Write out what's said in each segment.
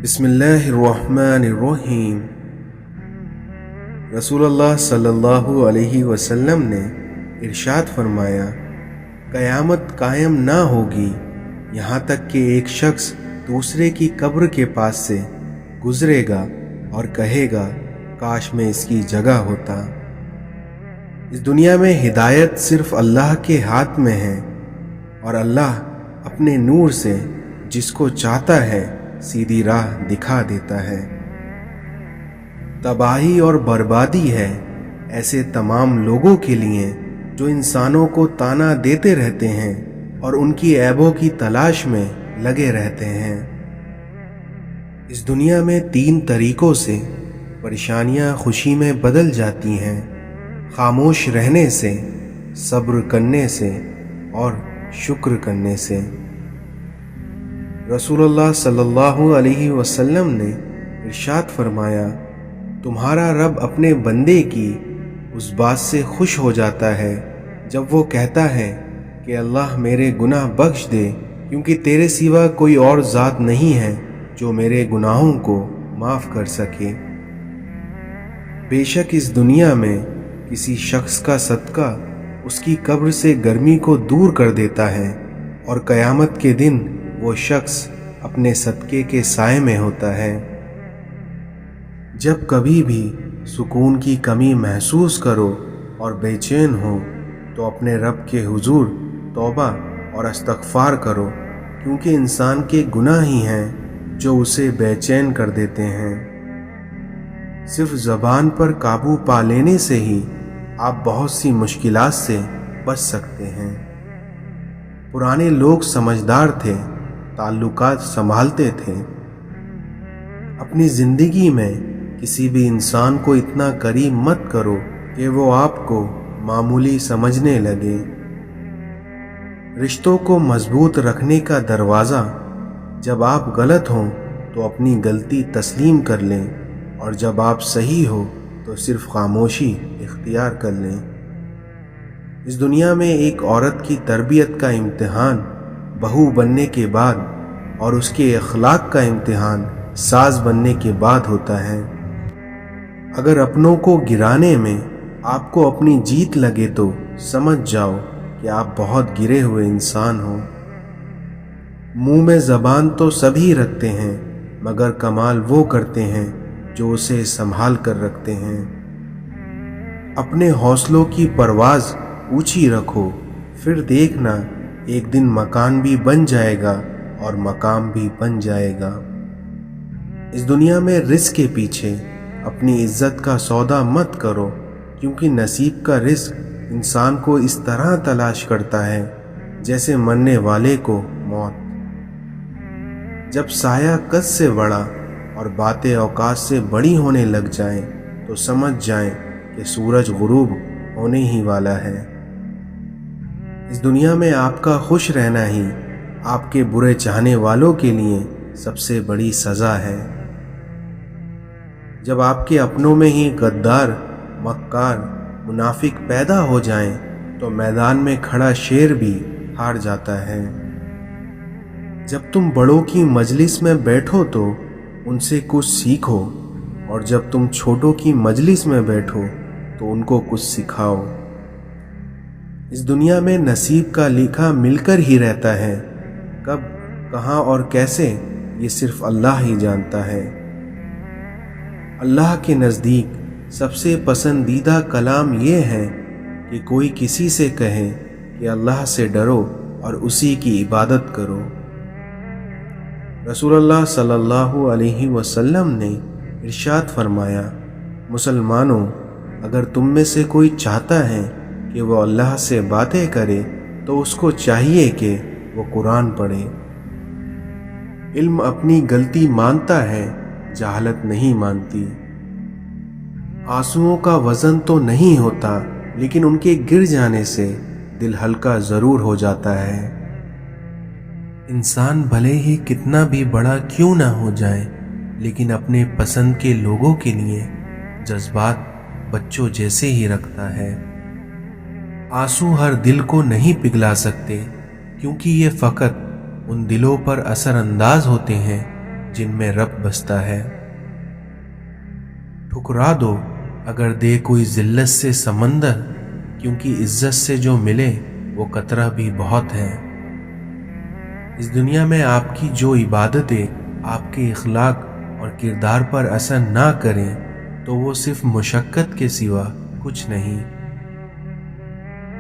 بسم اللہ الرحمن الرحیم۔ رسول اللہ صلی اللہ علیہ وسلم نے ارشاد فرمایا، قیامت قائم نہ ہوگی یہاں تک کہ ایک شخص دوسرے کی قبر کے پاس سے گزرے گا اور کہے گا کاش میں اس کی جگہ ہوتا۔ اس دنیا میں ہدایت صرف اللہ کے ہاتھ میں ہے اور اللہ اپنے نور سے جس کو چاہتا ہے سیدھی راہ دکھا دیتا ہے۔ تباہی اور بربادی ہے ایسے تمام لوگوں کے لیے جو انسانوں کو طعنہ دیتے رہتے ہیں اور ان کی عیبوں کی تلاش میں لگے رہتے ہیں۔ اس دنیا میں 3 طریقوں سے پریشانیاں خوشی میں بدل جاتی ہیں: خاموش رہنے سے، صبر کرنے سے اور شکر کرنے سے۔ رسول اللہ صلی اللہ علیہ وسلم نے ارشاد فرمایا، تمہارا رب اپنے بندے کی اس بات سے خوش ہو جاتا ہے جب وہ کہتا ہے کہ اللہ میرے گناہ بخش دے، کیونکہ تیرے سوا کوئی اور ذات نہیں ہے جو میرے گناہوں کو معاف کر سکے۔ بے شک اس دنیا میں کسی شخص کا صدقہ اس کی قبر سے گرمی کو دور کر دیتا ہے اور قیامت کے دن وہ شخص اپنے صدقے کے سائے میں ہوتا ہے۔ جب کبھی بھی سکون کی کمی محسوس کرو اور بے چین ہو تو اپنے رب کے حضور توبہ اور استغفار کرو، کیونکہ انسان کے گناہ ہی ہیں جو اسے بے چین کر دیتے ہیں۔ صرف زبان پر قابو پا لینے سے ہی آپ بہت سی مشکلات سے بچ سکتے ہیں۔ پرانے لوگ سمجھدار تھے، تعلقات سنبھالتے تھے۔ اپنی زندگی میں کسی بھی انسان کو اتنا قریب مت کرو کہ وہ آپ کو معمولی سمجھنے لگے۔ رشتوں کو مضبوط رکھنے کا دروازہ، جب آپ غلط ہوں تو اپنی غلطی تسلیم کر لیں اور جب آپ صحیح ہو تو صرف خاموشی اختیار کر لیں۔ اس دنیا میں ایک عورت کی تربیت کا امتحان بہو بننے کے بعد اور اس کے اخلاق کا امتحان ساز بننے کے بعد ہوتا ہے۔ اگر اپنوں کو گرانے میں آپ کو اپنی جیت لگے تو سمجھ جاؤ کہ آپ بہت گرے ہوئے انسان ہو۔ منہ میں زبان تو سبھی رکھتے ہیں مگر کمال وہ کرتے ہیں جو اسے سنبھال کر رکھتے ہیں۔ اپنے حوصلوں کی پرواز اونچی رکھو، پھر دیکھنا ایک دن مکان بھی بن جائے گا اور مقام بھی بن جائے گا۔ اس دنیا میں رزق کے پیچھے اپنی عزت کا سودا مت کرو، کیونکہ نصیب کا رزق انسان کو اس طرح تلاش کرتا ہے جیسے مرنے والے کو موت۔ جب سایہ قد سے بڑا اور باتیں اوقات سے بڑی ہونے لگ جائیں تو سمجھ جائیں کہ سورج غروب ہونے ہی والا ہے۔ اس دنیا میں آپ کا خوش رہنا ہی آپ کے برے چاہنے والوں کے لیے سب سے بڑی سزا ہے۔ جب آپ کے اپنوں میں ہی غدار، مکار، منافق پیدا ہو جائیں تو میدان میں کھڑا شیر بھی ہار جاتا ہے۔ جب تم بڑوں کی مجلس میں بیٹھو تو ان سے کچھ سیکھو اور جب تم چھوٹوں کی مجلس میں بیٹھو تو ان کو کچھ سکھاؤ۔ اس دنیا میں نصیب کا لکھا مل کر ہی رہتا ہے، کب، کہاں اور کیسے یہ صرف اللہ ہی جانتا ہے۔ اللہ کے نزدیک سب سے پسندیدہ کلام یہ ہے کہ کوئی کسی سے کہے کہ اللہ سے ڈرو اور اسی کی عبادت کرو۔ رسول اللہ صلی اللہ علیہ وسلم نے ارشاد فرمایا، مسلمانوں، اگر تم میں سے کوئی چاہتا ہے کہ وہ اللہ سے باتیں کرے تو اس کو چاہیے کہ وہ قرآن پڑھے۔ علم اپنی غلطی مانتا ہے، جہالت نہیں مانتی۔ آنسوؤں کا وزن تو نہیں ہوتا لیکن ان کے گر جانے سے دل ہلکا ضرور ہو جاتا ہے۔ انسان بھلے ہی کتنا بھی بڑا کیوں نہ ہو جائے لیکن اپنے پسند کے لوگوں کے لیے جذبات بچوں جیسے ہی رکھتا ہے۔ آنسو ہر دل کو نہیں پگھلا سکتے، کیونکہ یہ فقط ان دلوں پر اثر انداز ہوتے ہیں جن میں رب بستا ہے۔ ٹھکرا دو اگر دے کوئی ذلت سے سمندر، کیونکہ عزت سے جو ملے وہ قطرہ بھی بہت ہے۔ اس دنیا میں آپ کی جو عبادتیں آپ کے اخلاق اور کردار پر اثر نہ کریں تو وہ صرف مشقت کے سوا کچھ نہیں۔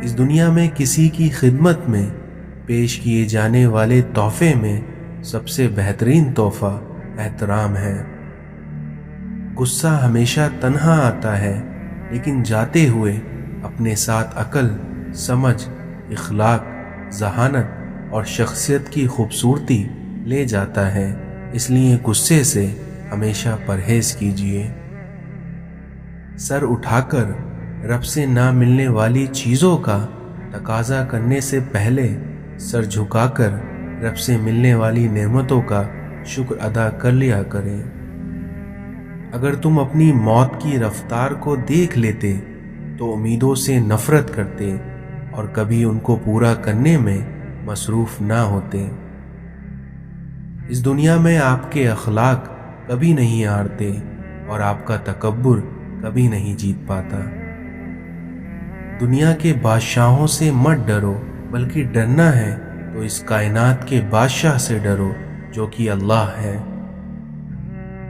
اس دنیا میں کسی کی خدمت میں پیش کیے جانے والے تحفے میں سب سے بہترین تحفہ احترام ہے۔ غصہ ہمیشہ تنہا آتا ہے، لیکن جاتے ہوئے اپنے ساتھ عقل، سمجھ، اخلاق، ذہانت اور شخصیت کی خوبصورتی لے جاتا ہے۔ اس لیے غصے سے ہمیشہ پرہیز کیجیے۔ سر اٹھا کر رب سے نہ ملنے والی چیزوں کا تقاضا کرنے سے پہلے سر جھکا کر رب سے ملنے والی نعمتوں کا شکر ادا کر لیا کریں۔ اگر تم اپنی موت کی رفتار کو دیکھ لیتے تو امیدوں سے نفرت کرتے اور کبھی ان کو پورا کرنے میں مصروف نہ ہوتے۔ اس دنیا میں آپ کے اخلاق کبھی نہیں ہارتے اور آپ کا تکبر کبھی نہیں جیت پاتا۔ دنیا کے بادشاہوں سے مت ڈرو، بلکہ ڈرنا ہے تو اس کائنات کے بادشاہ سے ڈرو جو کہ اللہ ہے۔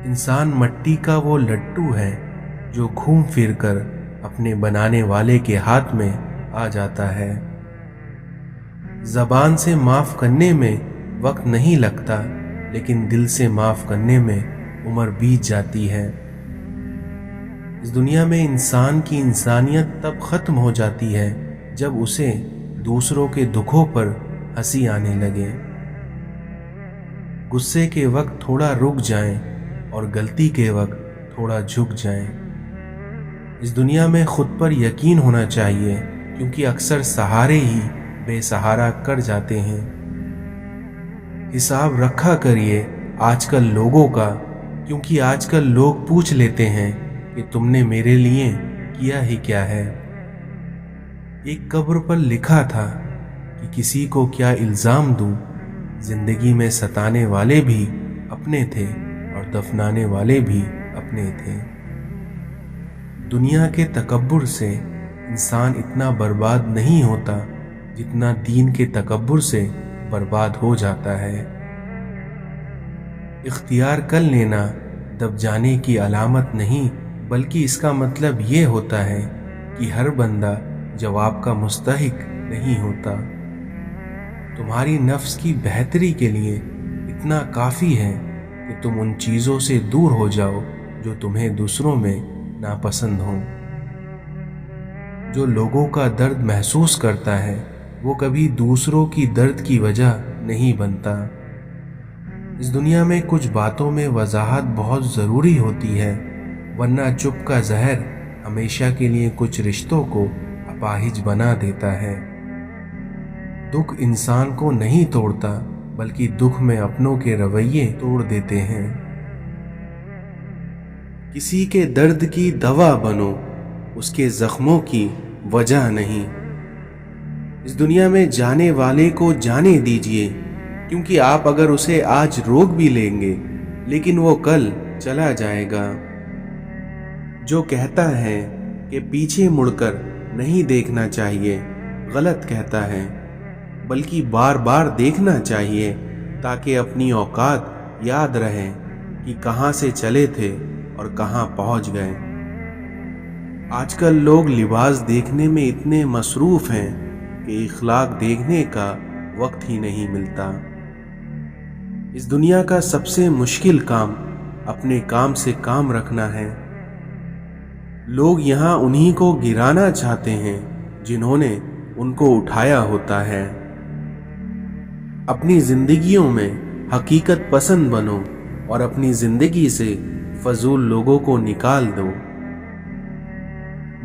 انسان مٹی کا وہ لڈو ہے جو گھوم پھر کر اپنے بنانے والے کے ہاتھ میں آ جاتا ہے۔ زبان سے معاف کرنے میں وقت نہیں لگتا، لیکن دل سے معاف کرنے میں عمر بیت جاتی ہے۔ اس دنیا میں انسان کی انسانیت تب ختم ہو جاتی ہے جب اسے دوسروں کے دکھوں پر ہنسی آنے لگے۔ غصے کے وقت تھوڑا رک جائیں اور غلطی کے وقت تھوڑا جھک جائیں۔ اس دنیا میں خود پر یقین ہونا چاہیے، کیونکہ اکثر سہارے ہی بے سہارا کر جاتے ہیں۔ حساب رکھا کریے آج کل لوگوں کا، کیونکہ آج کل لوگ پوچھ لیتے ہیں کہ تم نے میرے لیے کیا ہی کیا ہے۔ ایک قبر پر لکھا تھا کہ کسی کو کیا الزام دوں، زندگی میں ستانے والے بھی اپنے تھے اور دفنانے والے بھی اپنے تھے۔ دنیا کے تکبر سے انسان اتنا برباد نہیں ہوتا جتنا دین کے تکبر سے برباد ہو جاتا ہے۔ اختیار کر لینا دب جانے کی علامت نہیں، بلکہ اس کا مطلب یہ ہوتا ہے کہ ہر بندہ جواب کا مستحق نہیں ہوتا۔ تمہاری نفس کی بہتری کے لیے اتنا کافی ہے کہ تم ان چیزوں سے دور ہو جاؤ جو تمہیں دوسروں میں ناپسند ہوں۔ جو لوگوں کا درد محسوس کرتا ہے وہ کبھی دوسروں کی درد کی وجہ نہیں بنتا۔ اس دنیا میں کچھ باتوں میں وضاحت بہت ضروری ہوتی ہے، ورنہ چپ کا زہر ہمیشہ کے لیے کچھ رشتوں کو اپاہج بنا دیتا ہے۔ دکھ انسان کو نہیں توڑتا، بلکہ دکھ میں اپنوں کے رویے توڑ دیتے ہیں۔ کسی کے درد کی دوا بنو، اس کے زخموں کی وجہ نہیں۔ اس دنیا میں جانے والے کو جانے دیجیے، کیونکہ آپ اگر اسے آج روک بھی لیں گے لیکن وہ کل چلا جائے گا۔ جو کہتا ہے کہ پیچھے مڑ کر نہیں دیکھنا چاہیے، غلط کہتا ہے، بلکہ بار بار دیکھنا چاہیے تاکہ اپنی اوقات یاد رہے کہ کہاں سے چلے تھے اور کہاں پہنچ گئے۔ آج کل لوگ لباس دیکھنے میں اتنے مصروف ہیں کہ اخلاق دیکھنے کا وقت ہی نہیں ملتا۔ اس دنیا کا سب سے مشکل کام اپنے کام سے کام رکھنا ہے۔ لوگ یہاں انہی کو گرانا چاہتے ہیں جنہوں نے ان کو اٹھایا ہوتا ہے۔ اپنی زندگیوں میں حقیقت پسند بنو اور اپنی زندگی سے فضول لوگوں کو نکال دو۔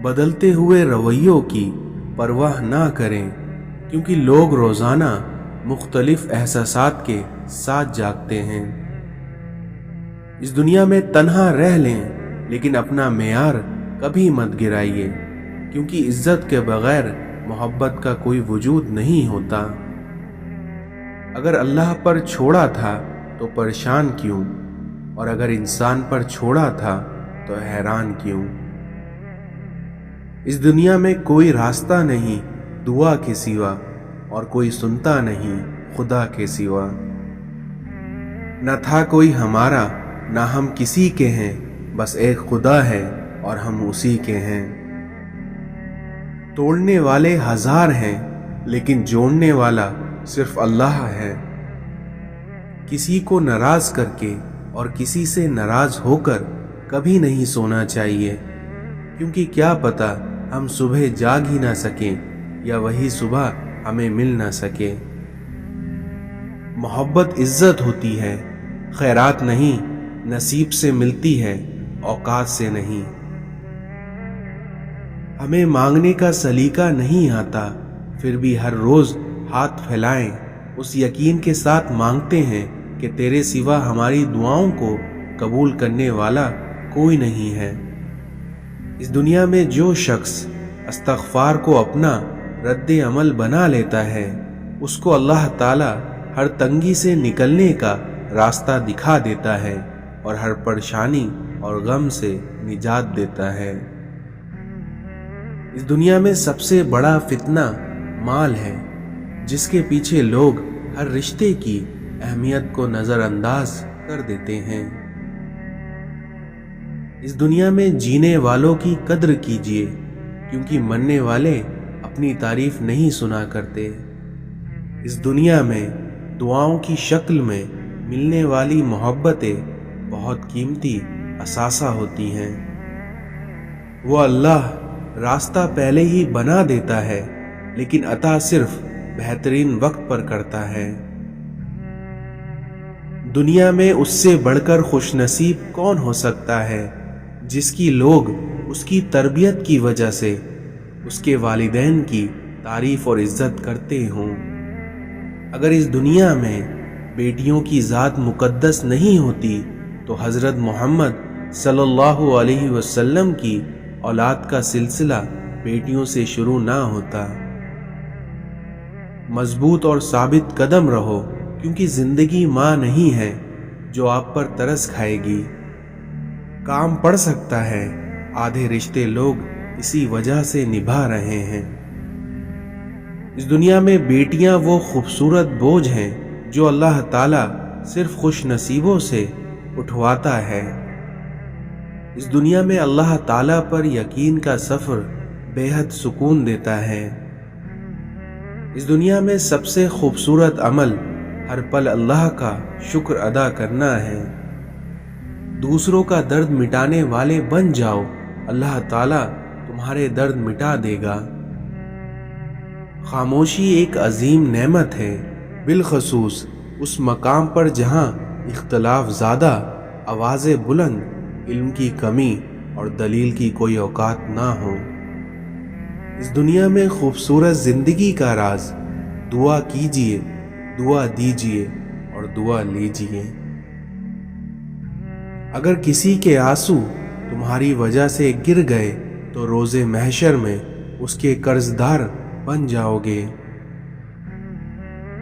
بدلتے ہوئے رویوں کی پرواہ نہ کریں، کیونکہ لوگ روزانہ مختلف احساسات کے ساتھ جاگتے ہیں۔ اس دنیا میں تنہا رہ لیں، لیکن اپنا معیار کبھی مت گرائیے، کیونکہ عزت کے بغیر محبت کا کوئی وجود نہیں ہوتا۔ اگر اللہ پر چھوڑا تھا تو پریشان کیوں؟ اور اگر انسان پر چھوڑا تھا تو حیران کیوں؟ اس دنیا میں کوئی راستہ نہیں دعا کے سوا، اور کوئی سنتا نہیں خدا کے سوا۔ نہ تھا کوئی ہمارا نہ ہم کسی کے ہیں، بس ایک خدا ہے اور ہم اسی کے ہیں۔ توڑنے والے ہزار ہیں لیکن جوڑنے والا صرف اللہ ہے۔ کسی کو ناراض کر کے اور کسی سے ناراض ہو کر کبھی نہیں سونا چاہیے، کیونکہ کیا پتہ ہم صبح جاگ ہی نہ سکیں یا وہی صبح ہمیں مل نہ سکے۔ محبت عزت ہوتی ہے، خیرات نہیں، نصیب سے ملتی ہے، اوقات سے نہیں۔ ہمیں مانگنے کا سلیقہ نہیں آتا، پھر بھی ہر روز ہاتھ پھیلائیں، اس یقین کے ساتھ مانگتے ہیں کہ تیرے سوا ہماری دعاؤں کو قبول کرنے والا کوئی نہیں ہے۔ اس دنیا میں جو شخص استغفار کو اپنا رد عمل بنا لیتا ہے، اس کو اللہ تعالی ہر تنگی سے نکلنے کا راستہ دکھا دیتا ہے اور ہر پریشانی اور غم سے نجات دیتا ہے۔ اس دنیا میں سب سے بڑا فتنہ مال ہے، جس کے پیچھے لوگ ہر رشتے کی اہمیت کو نظر انداز کر دیتے ہیں۔ اس دنیا میں جینے والوں کی قدر کیجیے، کیونکہ مرنے والے اپنی تعریف نہیں سنا کرتے۔ اس دنیا میں دعاؤں کی شکل میں ملنے والی محبتیں بہت قیمتی اثاثہ ہوتی ہیں۔ وہ اللہ راستہ پہلے ہی بنا دیتا ہے، لیکن عطا صرف بہترین وقت پر کرتا ہے۔ دنیا میں اس سے بڑھ کر خوش نصیب کون ہو سکتا ہے جس کی لوگ اس کی تربیت کی وجہ سے اس کے والدین کی تعریف اور عزت کرتے ہوں۔ اگر اس دنیا میں بیٹیوں کی ذات مقدس نہیں ہوتی تو حضرت محمد صلی اللہ علیہ وسلم کی اولاد کا سلسلہ بیٹیوں سے شروع نہ ہوتا۔ مضبوط اور ثابت قدم رہو، کیونکہ زندگی ماں نہیں ہے جو آپ پر ترس کھائے گی۔ کام پڑ سکتا ہے، آدھے رشتے لوگ اسی وجہ سے نبھا رہے ہیں۔ اس دنیا میں بیٹیاں وہ خوبصورت بوجھ ہیں جو اللہ تعالیٰ صرف خوش نصیبوں سے اٹھواتا ہے۔ اس دنیا میں اللہ تعالیٰ پر یقین کا سفر بے حد سکون دیتا ہے۔ اس دنیا میں سب سے خوبصورت عمل ہر پل اللہ کا شکر ادا کرنا ہے۔ دوسروں کا درد مٹانے والے بن جاؤ، اللہ تعالیٰ تمہارے درد مٹا دے گا۔ خاموشی ایک عظیم نعمت ہے، بالخصوص اس مقام پر جہاں اختلاف زیادہ، آوازیں بلند، علم کی کمی اور دلیل کی کوئی اوقات نہ ہو۔ اس دنیا میں خوبصورت زندگی کا راز دعا کیجیے، دعا دیجیے اور دعا لیجیے۔ اگر کسی کے آنسو تمہاری وجہ سے گر گئے تو روز محشر میں اس کے قرضدار بن جاؤ گے۔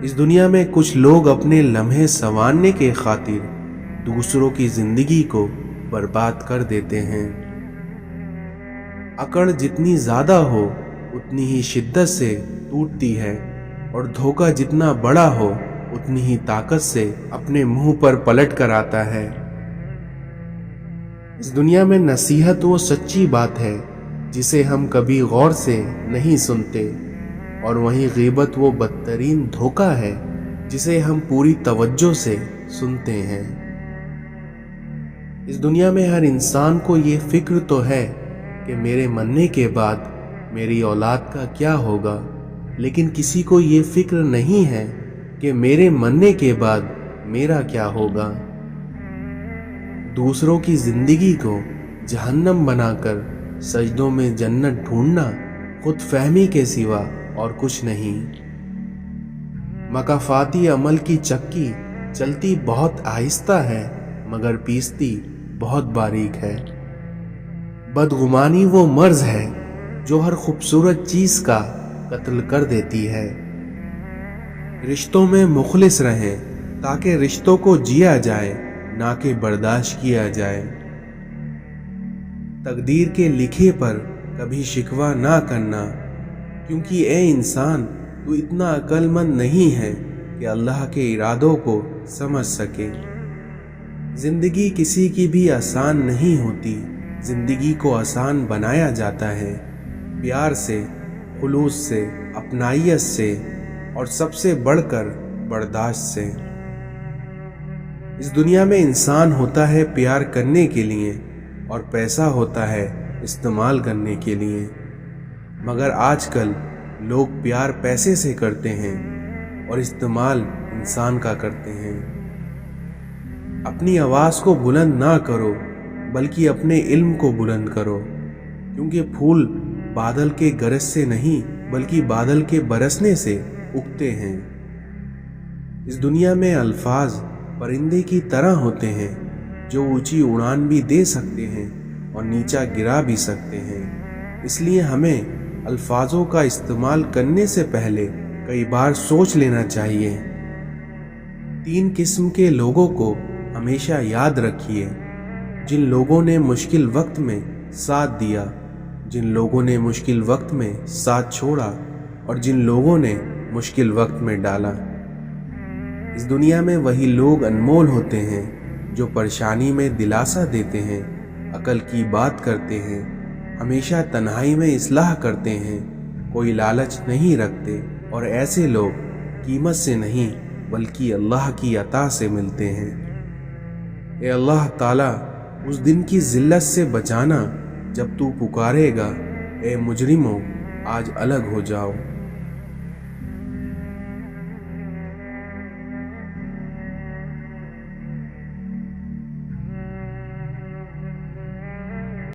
اس دنیا میں کچھ لوگ اپنے لمحے سنوارنے کے خاطر دوسروں کی زندگی کو برباد کر دیتے ہیں۔ اکڑ جتنی زیادہ ہو اتنی ہی شدت سے ٹوٹتی ہے، اور دھوکہ جتنا بڑا ہو اتنی ہی طاقت سے اپنے منہ پر پلٹ کر آتا ہے۔ اس دنیا میں نصیحت وہ سچی بات ہے جسے ہم کبھی غور سے نہیں سنتے، اور وہیں غیبت وہ بدترین دھوکہ ہے جسے ہم پوری توجہ سے سنتے ہیں۔ اس دنیا میں ہر انسان کو یہ فکر تو ہے کہ میرے مرنے کے بعد میری اولاد کا کیا ہوگا، لیکن کسی کو یہ فکر نہیں ہے کہ میرے مرنے کے بعد میرا کیا ہوگا۔ دوسروں کی زندگی کو جہنم بنا کر سجدوں میں جنت ڈھونڈنا خود فہمی کے سوا اور کچھ نہیں۔ مکافاتی عمل کی چکی چلتی بہت آہستہ ہے مگر پیستی بہت باریک ہے۔ بدگمانی وہ مرض ہے جو ہر خوبصورت چیز کا قتل کر دیتی ہے۔ رشتوں میں مخلص رہیں تاکہ رشتوں کو جیا جائے، نہ کہ برداشت کیا جائے۔ تقدیر کے لکھے پر کبھی شکوہ نہ کرنا، کیونکہ اے انسان تو اتنا عقل مند نہیں ہے کہ اللہ کے ارادوں کو سمجھ سکے۔ زندگی کسی کی بھی آسان نہیں ہوتی، زندگی کو آسان بنایا جاتا ہے پیار سے، خلوص سے، اپنائیت سے، اور سب سے بڑھ کر برداشت سے۔ اس دنیا میں انسان ہوتا ہے پیار کرنے کے لیے اور پیسہ ہوتا ہے استعمال کرنے کے لیے، مگر آج کل لوگ پیار پیسے سے کرتے ہیں اور استعمال انسان کا کرتے ہیں۔ اپنی آواز کو بلند نہ کرو بلکہ اپنے علم کو بلند کرو، کیونکہ پھول بادل کے گرج سے نہیں بلکہ بادل کے برسنے سے اگتے ہیں۔ اس دنیا میں الفاظ پرندے کی طرح ہوتے ہیں جو اونچی اڑان بھی دے سکتے ہیں اور نیچا گرا بھی سکتے ہیں، اس لیے ہمیں الفاظوں کا استعمال کرنے سے پہلے کئی بار سوچ لینا چاہیے۔ 3 قسم کے لوگوں کو ہمیشہ یاد رکھیے: جن لوگوں نے مشکل وقت میں ساتھ دیا، جن لوگوں نے مشکل وقت میں ساتھ چھوڑا، اور جن لوگوں نے مشکل وقت میں ڈالا۔ اس دنیا میں وہی لوگ انمول ہوتے ہیں جو پریشانی میں دلاسا دیتے ہیں، عقل کی بات کرتے ہیں، ہمیشہ تنہائی میں اصلاح کرتے ہیں، کوئی لالچ نہیں رکھتے، اور ایسے لوگ قیمت سے نہیں بلکہ اللہ کی عطا سے ملتے ہیں۔ اے اللہ تعالیٰ، اس دن کی ذلت سے بچانا جب تو پکارے گا، اے مجرموں آج الگ ہو جاؤ۔